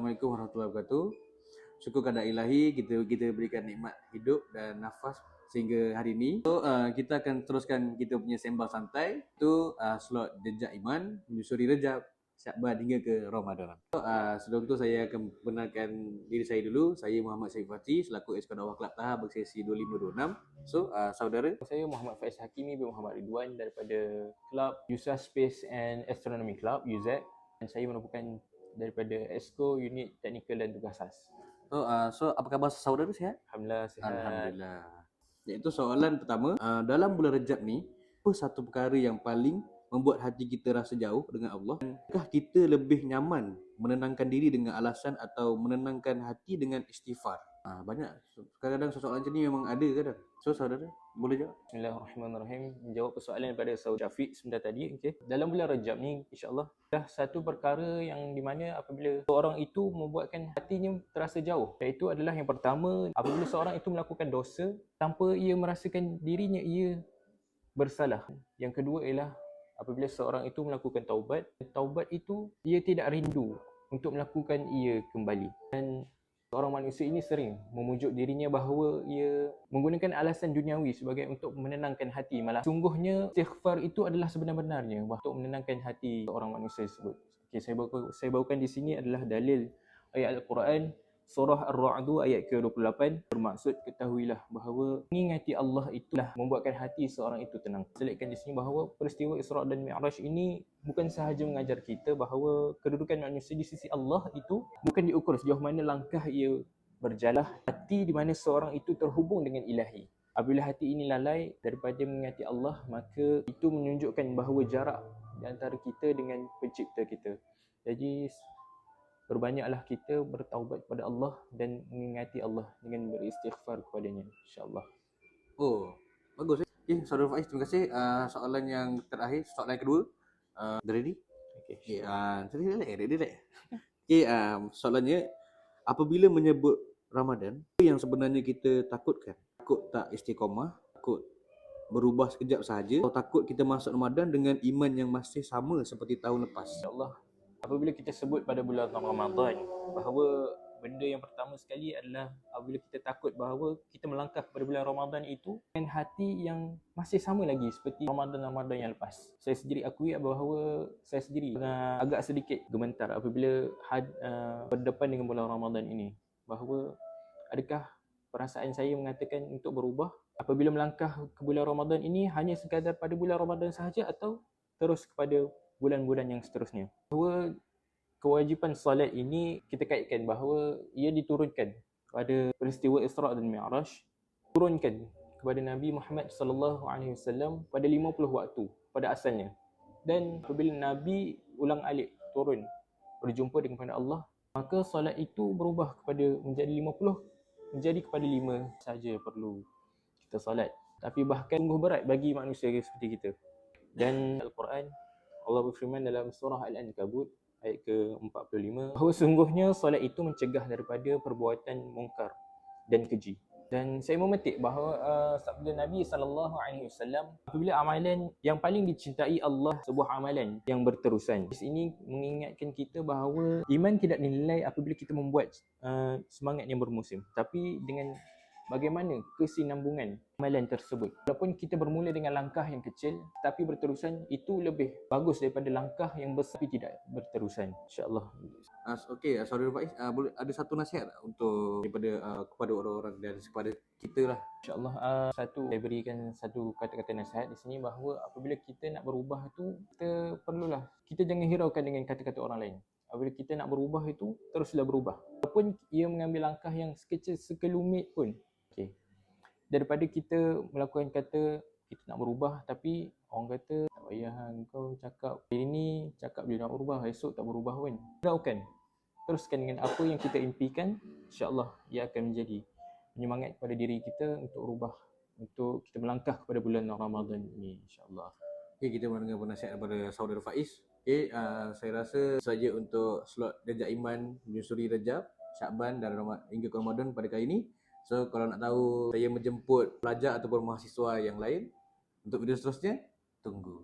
Assalamualaikum warahmatullahi wabarakatuh. Syukur kepada ilahi kita berikan nikmat hidup dan nafas sehingga hari ini. Kita akan teruskan kita punya sembang santai. Itu slot Jejak Iman, menyusuri Rejab, Syakban hingga ke Ramadan. Sebelum itu saya akan benarkan diri saya dulu. Saya Muhammad Syed Fatih selaku Ex Dakwah Kelab Tahap bersesi 2526. Saudara, saya Muhammad Faiz Hakimi bin Muhammad Ridwan daripada Club USA Space and Astronomy Club UZ, dan saya merupakan daripada ESCO Unit Teknikal dan Tugas khas. apa khabar saudara, sihat? Alhamdulillah sihat. Alhamdulillah. Iaitu soalan pertama, dalam bulan Rejab ni, apa satu perkara yang paling membuat hati kita rasa jauh dengan Allah? Adakah kita lebih nyaman menenangkan diri dengan alasan atau menenangkan hati dengan istighfar? Banyak. Kadang-kadang soalan macam ni memang ada kadang. So saudara, boleh jawab? Bismillahirrahmanirrahim. Menjawab persoalan daripada Saudara Syafiq sebentar tadi. Okay. Dalam bulan Rejab ni, insyaAllah, dah satu perkara yang di mana apabila seorang itu membuatkan hatinya terasa jauh, iaitu adalah yang pertama, apabila seorang itu melakukan dosa tanpa ia merasakan dirinya ia bersalah. Yang kedua ialah apabila seorang itu melakukan taubat itu ia tidak rindu untuk melakukan ia kembali. Dan seorang manusia ini sering memujuk dirinya bahawa ia menggunakan alasan duniawi sebagai untuk menenangkan hati. Malah sungguhnya istighfar itu adalah sebenar-benarnya untuk menenangkan hati seorang manusia tersebut. Okay, saya bawakan di sini adalah dalil ayat Al-Quran Surah Ar-Ra'd ayat ke-28. Bermaksud ketahuilah bahawa mengingati Allah itulah membuatkan hati seorang itu tenang. Selitkan di sini bahawa peristiwa Isra' dan Mi'raj ini bukan sahaja mengajar kita bahawa kedudukan manusia di sisi Allah itu bukan diukur sejauh mana langkah ia berjalan, hati di mana seorang itu terhubung dengan ilahi. Apabila hati ini lalai daripada mengingati Allah, maka itu menunjukkan bahawa jarak di antara kita dengan pencipta kita. Jadi berbanyaklah kita bertaubat kepada Allah dan mengingati Allah dengan beristighfar kepadanya, insya-Allah. Oh, bagus. Okay, saudara Faiz, terima kasih. Soalan yang terakhir, soalan kedua. Ready? Okay. Ready. Okay, soalannya, apabila menyebut Ramadan, apa yang sebenarnya kita takutkan? Takut tak istiqamah, takut berubah sekejap sahaja, atau takut kita masuk Ramadan dengan iman yang masih sama seperti tahun lepas? InsyaAllah, apabila kita sebut pada bulan Ramadan bahawa benda yang pertama sekali adalah apabila kita takut bahawa kita melangkah kepada bulan Ramadan itu dengan hati yang masih sama lagi seperti Ramadan yang lepas. Saya sendiri akui bahawa saya sendiri agak sedikit gemetar apabila berdepan dengan bulan Ramadan ini, bahawa adakah perasaan saya mengatakan untuk berubah apabila melangkah ke bulan Ramadan ini hanya sekadar pada bulan Ramadan sahaja atau terus kepada bulan-bulan yang seterusnya. Bahawa kewajipan solat ini kita kaitkan bahawa ia diturunkan pada peristiwa Isra' dan Mi'raj, turunkan kepada Nabi Muhammad sallallahu alaihi wasallam pada 50 waktu pada asalnya. Dan apabila Nabi ulang-alik turun berjumpa dengan kepada Allah, maka solat itu berubah kepada menjadi 50 menjadi kepada 5 saja perlu kita solat. Tapi bahkan sungguh berat bagi manusia seperti kita. Dan Al-Quran Allah berfirman dalam surah Al-Ankabut ayat ke-45 bahawa sungguhnya solat itu mencegah daripada perbuatan mungkar dan keji. Dan saya memetik bahawa sabda Nabi SAW, apabila amalan yang paling dicintai Allah sebuah amalan yang berterusan. Di sini mengingatkan kita bahawa iman tidak dinilai apabila kita membuat semangat yang bermusim, tapi dengan bagaimana kesinambungan amalan tersebut. Walaupun kita bermula dengan langkah yang kecil tapi berterusan, itu lebih bagus daripada langkah yang besar tapi tidak berterusan, insya-Allah. Okey, saudara Faiz, boleh ada satu nasihat untuk kepada orang-orang dan kepada kita lah. InsyaAllah, saya berikan satu kata-kata nasihat di sini bahawa apabila kita nak berubah tu, kita jangan hiraukan dengan kata-kata orang lain. Apabila kita nak berubah itu, teruslah berubah. Walaupun ia mengambil langkah yang sekecil sekelumit pun. Okay. Daripada kita melakukan kata kita nak berubah tapi orang kata tak payah kau cakap hari ni cakap dia nak berubah, esok tak berubah pun. Hiraukan. Teruskan dengan apa yang kita impikan, insya-Allah ia akan menjadi penyemangat kepada diri kita untuk berubah, untuk kita melangkah kepada bulan Ramadan ini, insya-Allah. Okay, kita mendengar penasihat daripada saudara Faiz. Okay, saya rasa saja untuk slot Jejak Iman menyusuri Rejab, Syakban dan hingga ke Ramadan pada kali ini. So kalau nak tahu saya menjemput pelajar ataupun mahasiswa yang lain untuk video seterusnya, tunggu.